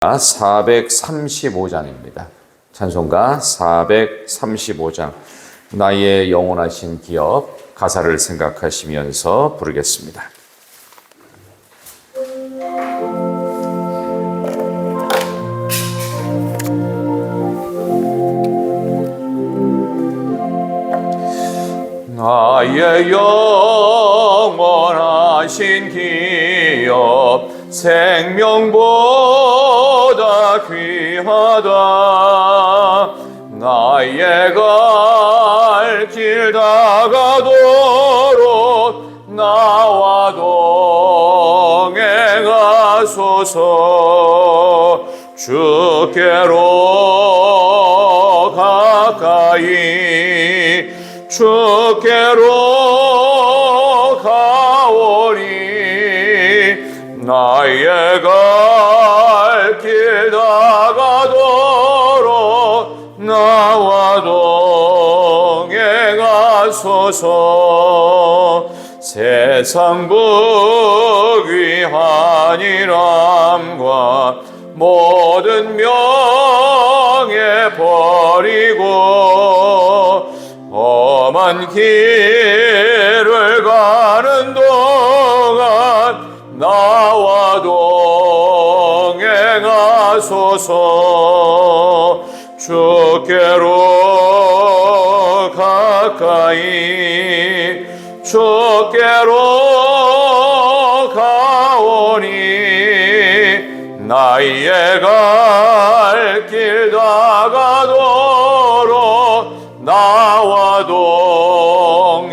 435장입니다. 찬송가 435장. 나의 영원하신 기업, 가사를 생각하시면서 부르겠습니다. 나의 영원하신 기업, 생명보다 귀하다. 나의 갈 길 다가도록 나와 동행하소서. 주께로 가까이 주께로 가오리. 나의 갈 길 다가도록 나와 동행하소서. 세상 부귀한 일함과 모든 명예 버리고 험한 길을 가는 동안 나와 동행하소서. 주께로 가까이 주께로 가오니. 나의 갈 길 다가도록 나와 동행하소서.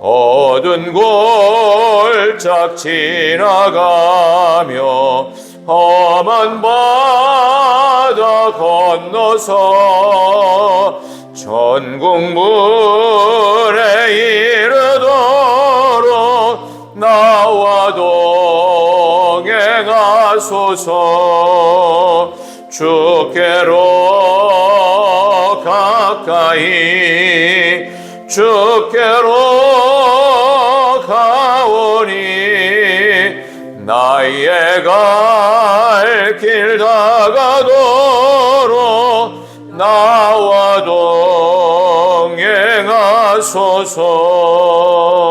어두운 골짝 지나가며 험한 바다 건너서 천국문에 이르도록 나와 동행하소서. 주께로 가까이 주께로 가오니. 나의 갈 길 다가도록 나와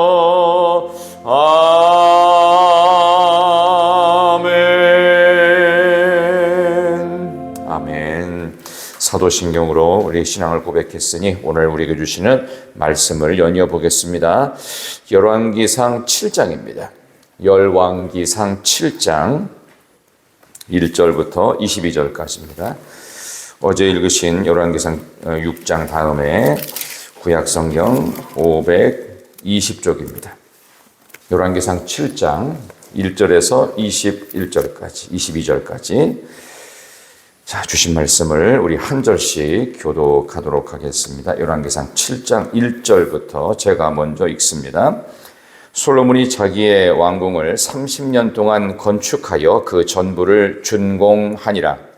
동행하소서. 아멘. 아멘. 사도신경으로 우리 신앙을 고백했으니 오늘 우리에게 주시는 말씀을 연이어 보겠습니다. 열왕기상 7장입니다. 열왕기상 7장 1절부터 22절까지입니다. 어제 읽으신 열왕기상 6장 다음에 구약성경 520쪽입니다. 열왕기상 7장 1절에서 21절까지, 22절까지. 자, 주신 말씀을 우리 한 절씩 교독하도록 하겠습니다. 열왕기상 7장 1절부터 제가 먼저 읽습니다. 솔로몬이 자기의 왕궁을 30년 동안 건축하여 그 전부를 준공하니라.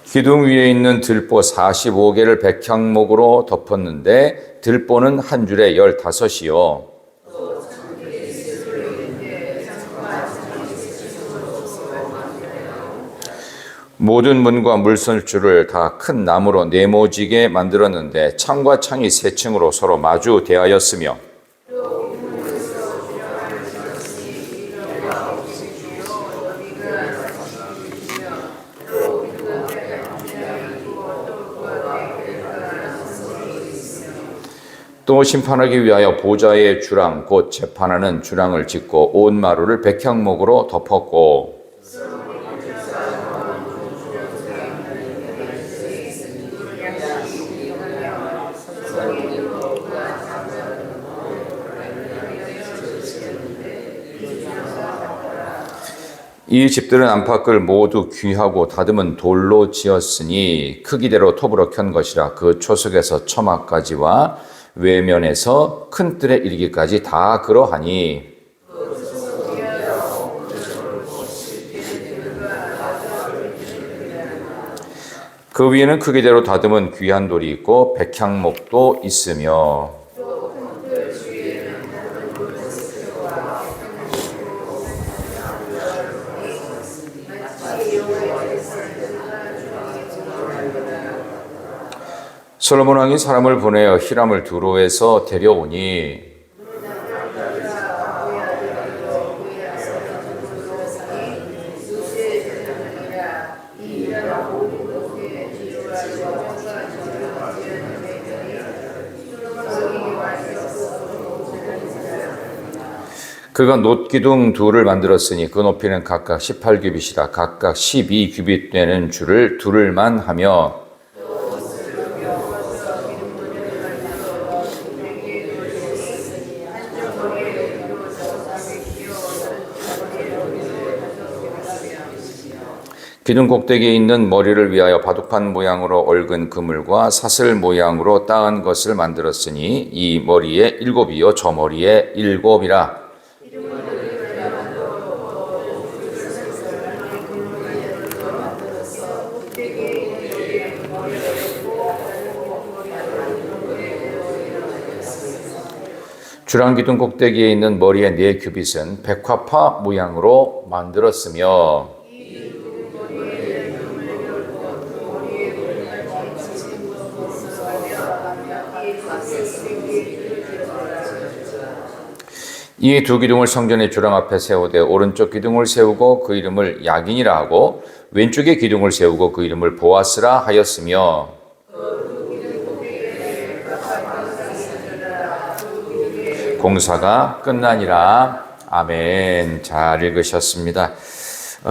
기둥 위에 있는 들보 45개를 백향목으로 덮었는데 들보는 한 줄에 15이요. 모든 문과 물설줄을 다 큰 나무로 네모지게 만들었는데 창과 창이 세 층으로 서로 마주 대하였으며 또 심판하기 위하여 보좌의 주랑 곧 재판하는 주랑을 짓고 온 마루를 백향목으로 덮었고 이 집들은 안팎을 모두 귀하고 다듬은 돌로 지었으니 크기대로 톱으로 켠 것이라. 그 초석에서 처마까지와 외면에서 큰 뜰에 이르기까지 다 그러하니 그 위에는 크기대로 다듬은 귀한 돌이 있고 백향목도 있으며 솔로몬 왕이 사람을 보내어 히람을 두로에서 데려오니 그가 놋기둥 둘을 만들었으니 그 높이는 각각 18규빗이라 각각 12규빗 되는 줄을 두를만 하며 기둥 꼭대기에 있는 머리를 위하여 바둑판 모양으로 얽은 그물과 사슬 모양으로 따은 것을 만들었으니 이 머리에 7이요 저 머리에 7이라. 주랑기둥 꼭대기에 있는 머리의 4규빗은 백화파 모양으로 만들었으며 이 두 기둥을 성전의 주랑 앞에 세우되 오른쪽 기둥을 세우고 그 이름을 야긴이라 하고 왼쪽의 기둥을 세우고 그 이름을 보아스라 하였으며 공사가 끝나니라. 아멘. 잘 읽으셨습니다.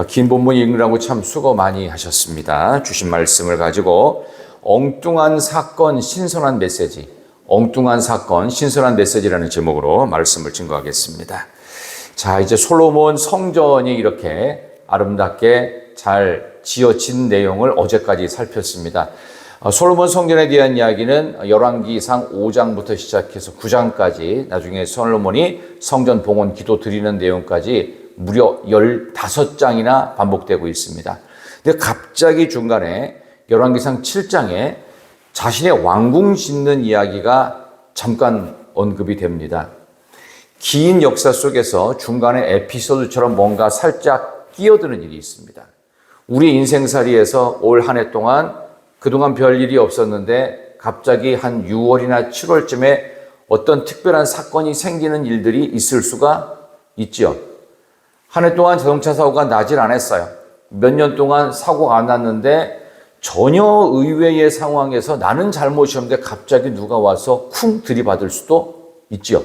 긴 본문 읽느라고 참 수고 많이 하셨습니다. 주신 말씀을 가지고 엉뚱한 사건, 신선한 메시지, 엉뚱한 사건, 신선한 메시지라는 제목으로 말씀을 증거하겠습니다. 자, 이제 솔로몬 성전이 이렇게 아름답게 잘 지어진 내용을 어제까지 살폈습니다. 솔로몬 성전에 대한 이야기는 열왕기상 5장부터 시작해서 9장까지 나중에 솔로몬이 성전 봉헌 기도 드리는 내용까지 무려 15장이나 반복되고 있습니다. 근데 갑자기 중간에 열왕기상 7장에 자신의 왕궁 짓는 이야기가 잠깐 언급이 됩니다. 긴 역사 속에서 중간에 에피소드처럼 뭔가 살짝 끼어드는 일이 있습니다. 우리 인생살이에서 올 한 해 동안 그동안 별일이 없었는데 갑자기 한 6월이나 7월쯤에 어떤 특별한 사건이 생기는 일들이 있을 수가 있죠. 한 해 동안 자동차 사고가 나질 않았어요. 몇 년 동안 사고가 안 났는데 전혀 의외의 상황에서 나는 잘못이 없는데 갑자기 누가 와서 쿵 들이받을 수도 있죠.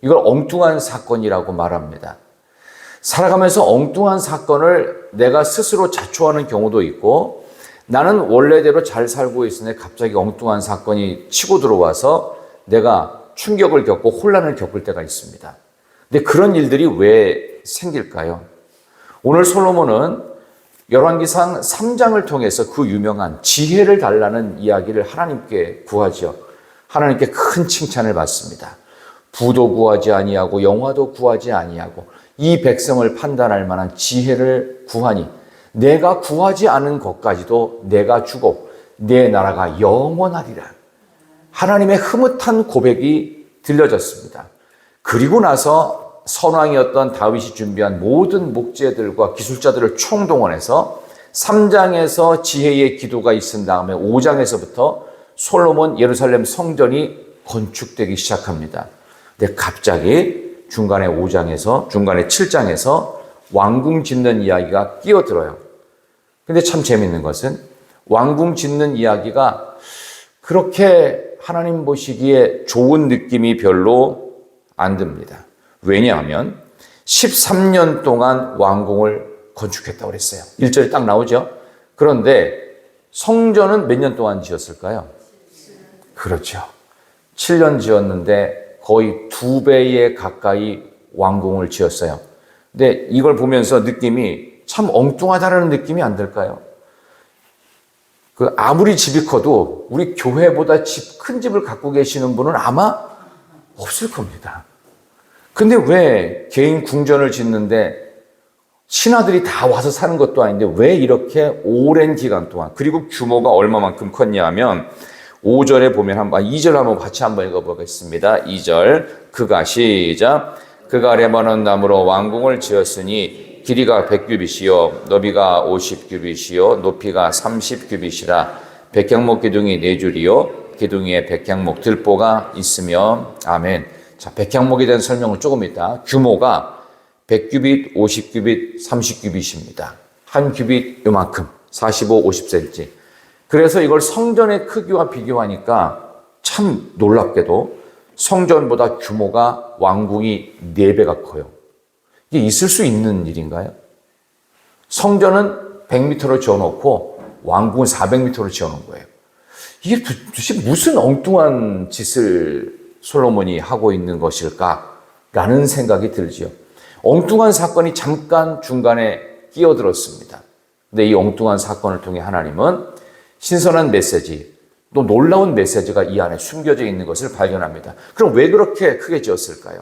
이걸 엉뚱한 사건이라고 말합니다. 살아가면서 엉뚱한 사건을 내가 스스로 자초하는 경우도 있고 나는 원래대로 잘 살고 있으니 갑자기 엉뚱한 사건이 치고 들어와서 내가 충격을 겪고 혼란을 겪을 때가 있습니다. 근데 그런 일들이 왜 생길까요? 오늘 솔로몬은 열왕기상 3장을 통해서 그 유명한 지혜를 달라는 이야기를 하나님께 구하죠. 하나님께 큰 칭찬을 받습니다. 부도 구하지 아니하고 영화도 구하지 아니하고 이 백성을 판단할 만한 지혜를 구하니 내가 구하지 않은 것까지도 내가 주고 내 나라가 영원하리라. 하나님의 흐뭇한 고백이 들려졌습니다. 그리고 나서 선왕이었던 다윗이 준비한 모든 목재들과 기술자들을 총동원해서 3장에서 지혜의 기도가 있은 다음에 5장에서부터 솔로몬 예루살렘 성전이 건축되기 시작합니다. 근데 갑자기 중간에 7장에서 왕궁 짓는 이야기가 끼어들어요. 근데 참 재밌는 것은 왕궁 짓는 이야기가 그렇게 하나님 보시기에 좋은 느낌이 별로 안 듭니다. 왜냐하면 13년 동안 왕궁을 건축했다고 그랬어요. 1절에 딱 나오죠. 그런데 성전은 몇 년 동안 지었을까요? 그렇죠. 7년 지었는데 거의 2배에 가까이 왕궁을 지었어요. 근데 이걸 보면서 느낌이 참 엉뚱하다라는 느낌이 안 들까요? 아무리 집이 커도 우리 교회보다 큰 집을 갖고 계시는 분은 아마 없을 겁니다. 근데 왜 개인 궁전을 짓는데 신하들이 다 와서 사는 것도 아닌데 왜 이렇게 오랜 기간 동안, 그리고 규모가 얼마만큼 컸냐 하면 5절에 보면 2절 한번 같이 한번 읽어보겠습니다. 2절 그가 시작. 그가 레바논 나무로 왕궁을 지었으니 길이가 100규빗이요 너비가 50규빗이요 높이가 30규빗이라 백향목 기둥이 4줄이요 기둥 위에 백향목 들보가 있으며 아멘. 자, 백향목에 대한 설명을 조금 이따. 규모가 100규빗, 50규빗, 30규빗입니다. 한 규빗 요만큼 45, 50cm. 그래서 이걸 성전의 크기와 비교하니까 참 놀랍게도 성전보다 규모가 왕궁이 4배가 커요. 이게 있을 수 있는 일인가요? 성전은 100m로 지어놓고 왕궁은 400m로 지어놓은 거예요. 이게 도대체 무슨 엉뚱한 짓을 솔로몬이 하고 있는 것일까라는 생각이 들지요. 엉뚱한 사건이 잠깐 중간에 끼어들었습니다. 근데 이 엉뚱한 사건을 통해 하나님은 신선한 메시지, 또 놀라운 메시지가 이 안에 숨겨져 있는 것을 발견합니다. 그럼 왜 그렇게 크게 지었을까요?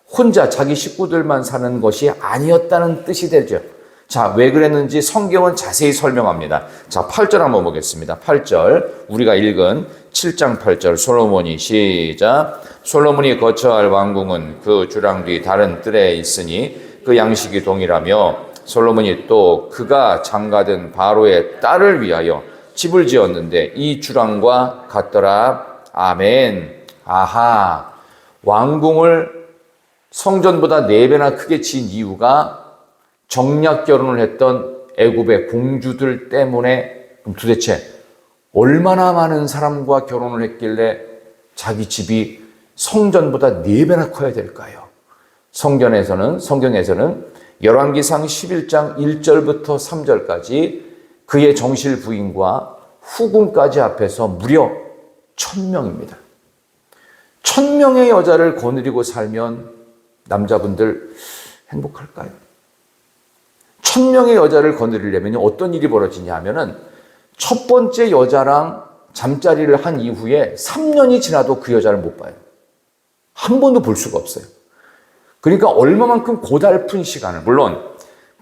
혼자 자기 식구들만 사는 것이 아니었다는 뜻이 되죠. 자, 왜 그랬는지 성경은 자세히 설명합니다. 자, 8절 한번 보겠습니다. 8절, 우리가 읽은 7장 8절, 솔로몬이 시작. 솔로몬이 거처할 왕궁은 그 주랑 뒤 다른 뜰에 있으니 그 양식이 동일하며 솔로몬이 또 그가 장가든 바로의 딸을 위하여 집을 지었는데 이 주랑과 같더라. 아멘. 아하. 왕궁을 성전보다 4배나 크게 지은 이유가 정략 결혼을 했던 애굽의 공주들 때문에. 그럼 도대체 얼마나 많은 사람과 결혼을 했길래 자기 집이 성전보다 4배나 커야 될까요? 성경에서는 열왕기상 11장 1절부터 3절까지 그의 정실 부인과 후궁까지 합해서 무려 1000명입니다. 1000명의 여자를 거느리고 살면 남자분들 행복할까요? 1000명의 여자를 거느리려면 어떤 일이 벌어지냐 하면은 첫 번째 여자랑 잠자리를 한 이후에 3년이 지나도 그 여자를 못 봐요. 한 번도 볼 수가 없어요. 그러니까 얼마만큼 고달픈 시간을, 물론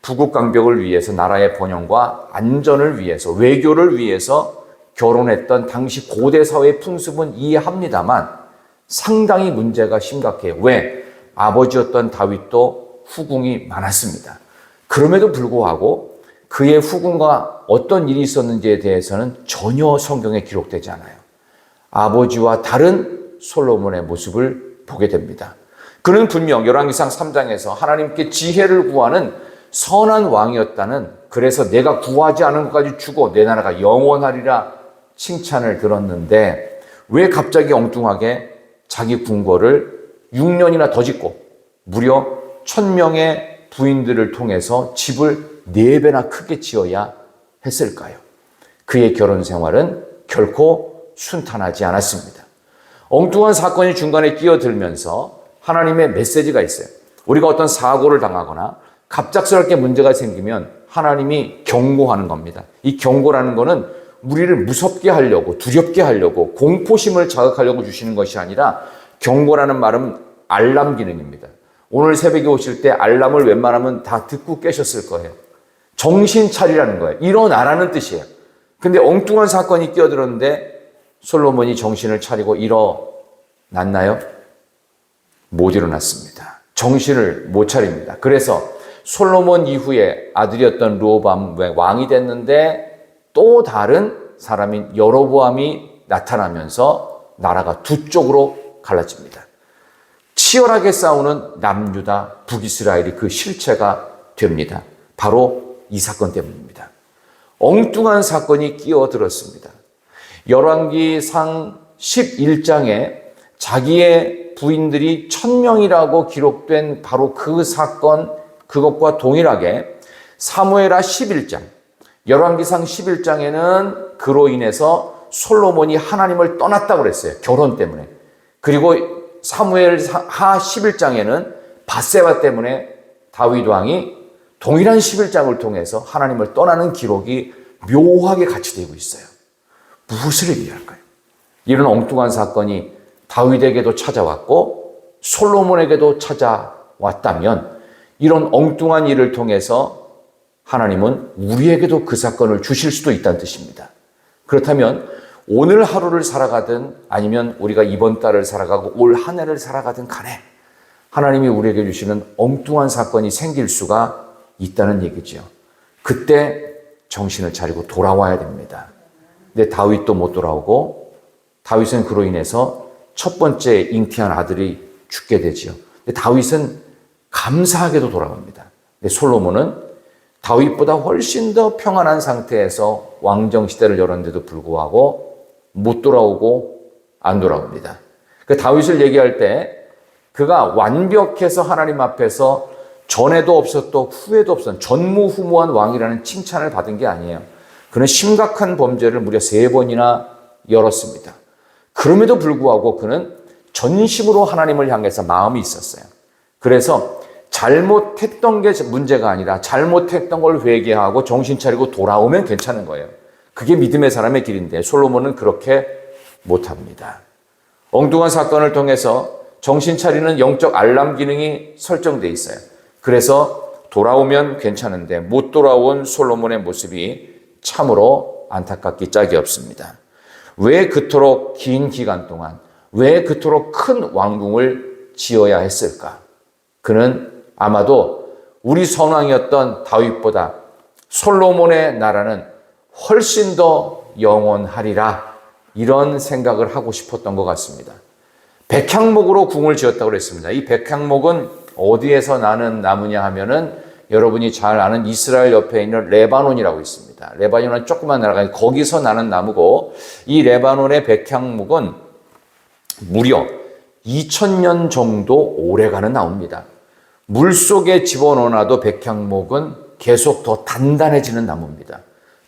부국 강벽을 위해서, 나라의 번영과 안전을 위해서, 외교를 위해서 결혼했던 당시 고대 사회의 풍습은 이해합니다만 상당히 문제가 심각해요. 왜? 아버지였던 다윗도 후궁이 많았습니다. 그럼에도 불구하고 그의 후궁과 어떤 일이 있었는지에 대해서는 전혀 성경에 기록되지 않아요. 아버지와 다른 솔로몬의 모습을 보게 됩니다. 그는 분명 열왕기상 3장에서 하나님께 지혜를 구하는 선한 왕이었다는, 그래서 내가 구하지 않은 것까지 주고 내 나라가 영원하리라 칭찬을 들었는데 왜 갑자기 엉뚱하게 자기 궁궐을 6년이나 더 짓고 무려 1000명의 부인들을 통해서 집을 4배나 크게 지어야 했을까요? 그의 결혼 생활은 결코 순탄하지 않았습니다. 엉뚱한 사건이 중간에 끼어들면서 하나님의 메시지가 있어요. 우리가 어떤 사고를 당하거나 갑작스럽게 문제가 생기면 하나님이 경고하는 겁니다. 이 경고라는 거는 우리를 무섭게 하려고, 두렵게 하려고, 공포심을 자극하려고 주시는 것이 아니라, 경고라는 말은 알람 기능입니다. 오늘 새벽에 오실 때 알람을 웬만하면 다 듣고 깨셨을 거예요. 정신 차리라는 거예요. 일어나라는 뜻이에요. 근데 엉뚱한 사건이 끼어들었는데 솔로몬이 정신을 차리고 일어났나요? 못 일어났습니다. 정신을 못 차립니다. 그래서 솔로몬 이후에 아들이었던 르호보암 왕이 됐는데 또 다른 사람인 여로보암이 나타나면서 나라가 두 쪽으로 갈라집니다. 치열하게 싸우는 남유다, 북이스라엘이 그 실체가 됩니다. 바로 이 사건 때문입니다. 엉뚱한 사건이 끼어들었습니다. 열왕기상 11장에 자기의 부인들이 1000명이라고 기록된 바로 그 사건, 그것과 동일하게 사무엘하 11장, 열왕기상 11장에는 그로 인해서 솔로몬이 하나님을 떠났다고 그랬어요. 결혼 때문에. 그리고 사무엘하 11장에는 밧세바 때문에 다윗 왕이 동일한 11장을 통해서 하나님을 떠나는 기록이 묘하게 같이 되고 있어요. 무엇을 의미할까요? 이런 엉뚱한 사건이 다윗에게도 찾아왔고 솔로몬에게도 찾아왔다면 이런 엉뚱한 일을 통해서 하나님은 우리에게도 그 사건을 주실 수도 있다는 뜻입니다. 그렇다면 오늘 하루를 살아가든 아니면 우리가 이번 달을 살아가고 올 한 해를 살아가든 간에 하나님이 우리에게 주시는 엉뚱한 사건이 생길 수가 있다는 얘기죠. 그때 정신을 차리고 돌아와야 됩니다. 근데 다윗도 못 돌아오고 다윗은 그로 인해서 첫 번째 잉태한 아들이 죽게 되지요. 근데 다윗은 감사하게도 돌아갑니다. 근데 솔로몬은 다윗보다 훨씬 더 평안한 상태에서 왕정 시대를 열었는데도 불구하고 못 돌아오고 안 돌아옵니다. 그 다윗을 얘기할 때 그가 완벽해서 하나님 앞에서 전에도 없었고 후에도 없었던 전무후무한 왕이라는 칭찬을 받은 게 아니에요. 그는 심각한 범죄를 무려 3번이나 열었습니다. 그럼에도 불구하고 그는 전심으로 하나님을 향해서 마음이 있었어요. 그래서 잘못했던 게 문제가 아니라 잘못했던 걸 회개하고 정신 차리고 돌아오면 괜찮은 거예요. 그게 믿음의 사람의 길인데 솔로몬은 그렇게 못합니다. 엉뚱한 사건을 통해서 정신 차리는 영적 알람 기능이 설정돼 있어요. 그래서 돌아오면 괜찮은데 못 돌아온 솔로몬의 모습이 참으로 안타깝기 짝이 없습니다. 왜 그토록 긴 기간 동안, 왜 그토록 큰 왕궁을 지어야 했을까? 그는 아마도 우리 선왕이었던 다윗보다 솔로몬의 나라는 훨씬 더 영원하리라 이런 생각을 하고 싶었던 것 같습니다. 백향목으로 궁을 지었다고 그랬습니다. 이 백향목은 어디에서 나는 나무냐 하면은 여러분이 잘 아는 이스라엘 옆에 있는 레바논이라고 있습니다. 레바논은 조그만 나라가 거기서 나는 나무고 이 레바논의 백향목은 무려 2000년 정도 오래가는 나무입니다. 물속에 집어넣어놔도 백향목은 계속 더 단단해지는 나무입니다.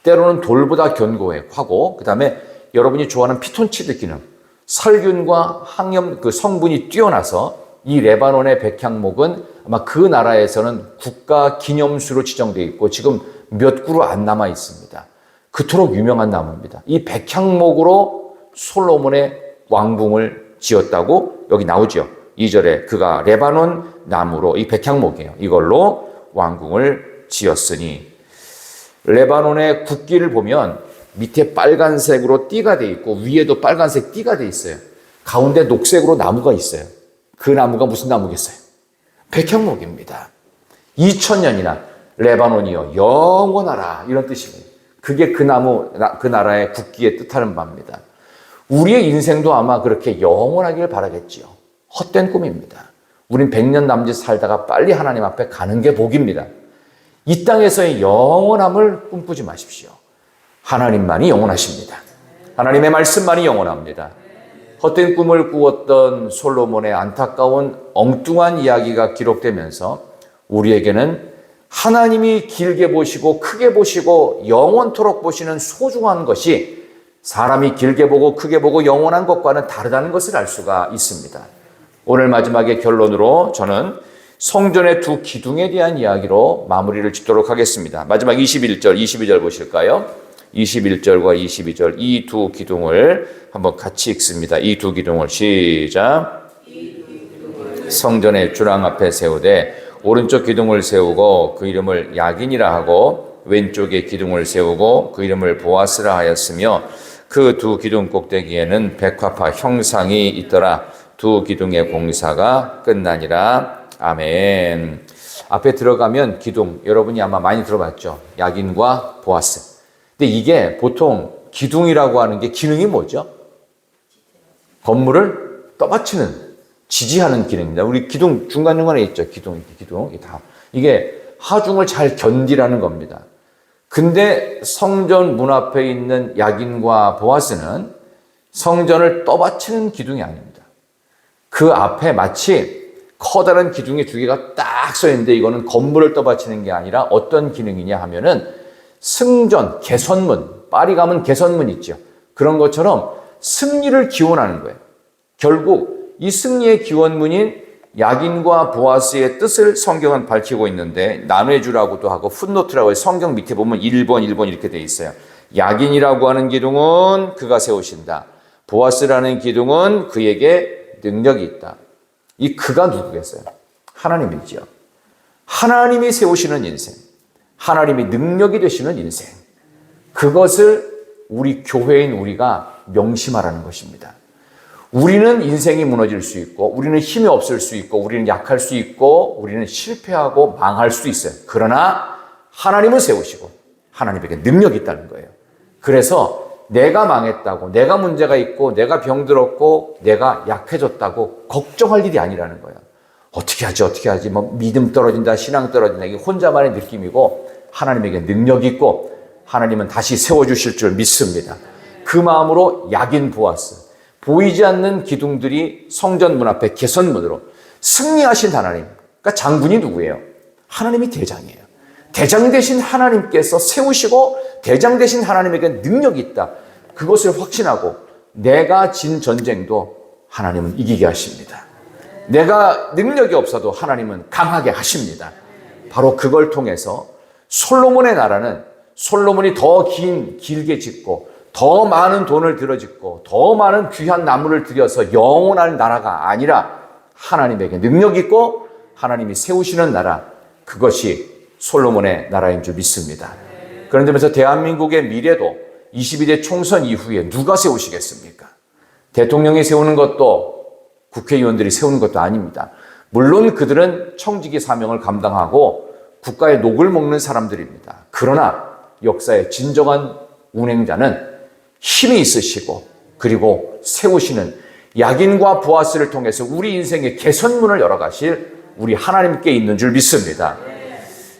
때로는 돌보다 견고하고 그다음에 여러분이 좋아하는 피톤치드 기능, 살균과 항염 그 성분이 뛰어나서 이 레바논의 백향목은 아마 그 나라에서는 국가 기념수로 지정되어 있고 지금 몇 그루 안 남아 있습니다. 그토록 유명한 나무입니다. 이 백향목으로 솔로몬의 왕궁을 지었다고 여기 나오죠. 2절에 그가 레바논 나무로 이 백향목이에요. 이걸로 왕궁을 지었으니 레바논의 국기를 보면 밑에 빨간색으로 띠가 돼 있고 위에도 빨간색 띠가 돼 있어요. 가운데 녹색으로 나무가 있어요. 그 나무가 무슨 나무겠어요? 백향목입니다. 2000년이나 레바논이여 영원하라 이런 뜻입니다. 그게 그 나무, 그 나라의 국기의 뜻하는 바입니다. 우리의 인생도 아마 그렇게 영원하길 바라겠지요. 헛된 꿈입니다. 우린 100년 남짓 살다가 빨리 하나님 앞에 가는 게 복입니다. 이 땅에서의 영원함을 꿈꾸지 마십시오. 하나님만이 영원하십니다. 하나님의 말씀만이 영원합니다. 헛된 꿈을 꾸었던 솔로몬의 안타까운 엉뚱한 이야기가 기록되면서 우리에게는 하나님이 길게 보시고 크게 보시고 영원토록 보시는 소중한 것이 사람이 길게 보고 크게 보고 영원한 것과는 다르다는 것을 알 수가 있습니다. 오늘 마지막에 결론으로 저는 성전의 두 기둥에 대한 이야기로 마무리를 짓도록 하겠습니다. 마지막 21절, 22절 보실까요? 21절과 22절 이 두 기둥을 한번 같이 읽습니다. 이 두 기둥을 시작. 성전의 주랑 앞에 세우되 오른쪽 기둥을 세우고 그 이름을 야긴이라 하고 왼쪽에 기둥을 세우고 그 이름을 보아스라 하였으며 그 두 기둥 꼭대기에는 백화파 형상이 있더라. 두 기둥의 공사가 끝나니라. 아멘. 앞에 들어가면 기둥 여러분이 아마 많이 들어봤죠. 야긴과 보아스. 근데 이게 보통 기둥이라고 하는 게 기능이 뭐죠? 건물을 떠받치는, 지지하는 기능입니다. 우리 기둥 중간중간에 있죠. 기둥. 이게 하중을 잘 견디라는 겁니다. 근데 성전 문 앞에 있는 야긴과 보아스는 성전을 떠받치는 기둥이 아닙니다. 그 앞에 마치 커다란 기둥의 두 개가 딱 서 있는데 이거는 건물을 떠받치는 게 아니라 어떤 기능이냐 하면은 승전, 개선문, 파리 가면 개선문 있죠. 그런 것처럼 승리를 기원하는 거예요. 결국 이 승리의 기원문인 야긴과 보아스의 뜻을 성경은 밝히고 있는데 나눠주라고도 하고 풋노트라고 해서 성경 밑에 보면 1번 이렇게 돼 있어요. 야긴이라고 하는 기둥은 그가 세우신다. 보아스라는 기둥은 그에게 능력이 있다. 이 그가 누구겠어요? 하나님이죠. 하나님이 세우시는 인생. 하나님이 능력이 되시는 인생. 그것을 우리 교회인 우리가 명심하라는 것입니다. 우리는 인생이 무너질 수 있고, 우리는 힘이 없을 수 있고, 우리는 약할 수 있고, 우리는 실패하고 망할 수 있어요. 그러나 하나님은 세우시고 하나님에게 능력이 있다는 거예요. 그래서 내가 망했다고, 내가 문제가 있고, 내가 병들었고, 내가 약해졌다고 걱정할 일이 아니라는 거예요. 어떻게 하지? 뭐 믿음 떨어진다, 신앙 떨어진다. 이게 혼자만의 느낌이고, 하나님에게 능력이 있고, 하나님은 다시 세워주실 줄 믿습니다. 그 마음으로 약인 보아스, 보이지 않는 기둥들이 성전 문 앞에 개선문으로 승리하신 하나님. 그러니까 장군이 누구예요? 하나님이 대장이에요. 대장 되신 하나님께서 세우시고 대장 되신 하나님에게 능력이 있다. 그것을 확신하고 내가 진 전쟁도 하나님은 이기게 하십니다. 내가 능력이 없어도 하나님은 강하게 하십니다. 바로 그걸 통해서 솔로몬의 나라는 솔로몬이 더 길게 짓고 더 많은 돈을 들여 짓고 더 많은 귀한 나무를 들여서 영원한 나라가 아니라 하나님에게 능력 있고 하나님이 세우시는 나라, 그것이 솔로몬의 나라인 줄 믿습니다. 그런 점에서 대한민국의 미래도 22대 총선 이후에 누가 세우시겠습니까? 대통령이 세우는 것도 국회의원들이 세우는 것도 아닙니다. 물론 그들은 청지기 사명을 감당하고 국가의 녹을 먹는 사람들입니다. 그러나 역사의 진정한 운행자는 힘이 있으시고 그리고 세우시는 약인과 보아스를 통해서 우리 인생의 개선문을 열어가실 우리 하나님께 있는 줄 믿습니다.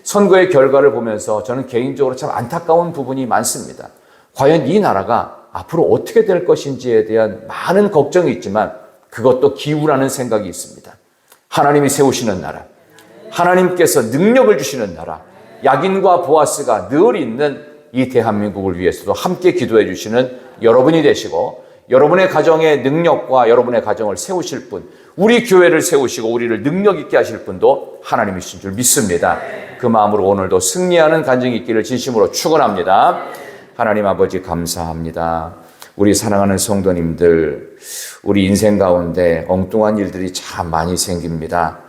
선거의 결과를 보면서 저는 개인적으로 참 안타까운 부분이 많습니다. 과연 이 나라가 앞으로 어떻게 될 것인지에 대한 많은 걱정이 있지만 그것도 기우라는 생각이 있습니다. 하나님이 세우시는 나라, 하나님께서 능력을 주시는 나라, 약인과 보아스가 늘 있는 이 대한민국을 위해서도 함께 기도해 주시는 여러분이 되시고 여러분의 가정의 능력과 여러분의 가정을 세우실 분, 우리 교회를 세우시고 우리를 능력 있게 하실 분도 하나님이신 줄 믿습니다. 그 마음으로 오늘도 승리하는 간증이 있기를 진심으로 축원합니다. 하나님 아버지 감사합니다. 우리 사랑하는 성도님들, 우리 인생 가운데 엉뚱한 일들이 참 많이 생깁니다.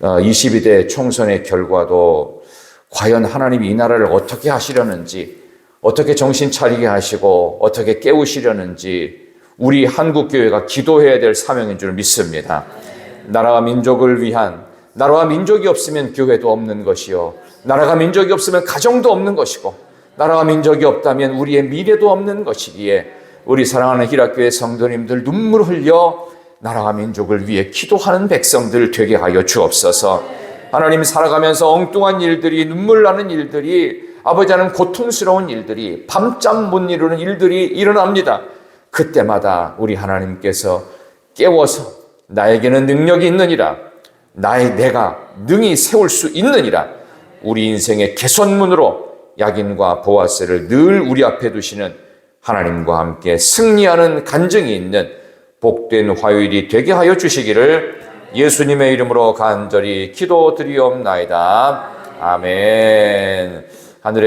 22대 총선의 결과도 과연 하나님이 이 나라를 어떻게 하시려는지, 어떻게 정신 차리게 하시고 어떻게 깨우시려는지 우리 한국교회가 기도해야 될 사명인 줄 믿습니다. 나라와 민족을 위한, 나라와 민족이 없으면 교회도 없는 것이요, 나라가 민족이 없으면 가정도 없는 것이고, 나라와 민족이 없다면 우리의 미래도 없는 것이기에 우리 사랑하는 희락교회 성도님들 눈물 흘려 나라와 민족을 위해 기도하는 백성들 되게 하여 주옵소서. 하나님, 살아가면서 엉뚱한 일들이, 눈물 나는 일들이, 아버지 하나님 고통스러운 일들이, 밤잠 못 이루는 일들이 일어납니다. 그때마다 우리 하나님께서 깨워서 나에게는 능력이 있느니라, 내가 능히 세울 수 있느니라, 우리 인생의 개선문으로 약인과 보아스를 늘 우리 앞에 두시는 하나님과 함께 승리하는 간증이 있는 복된 화요일이 되게 하여 주시기를 예수님의 이름으로 간절히 기도드리옵나이다. 아멘. 하늘의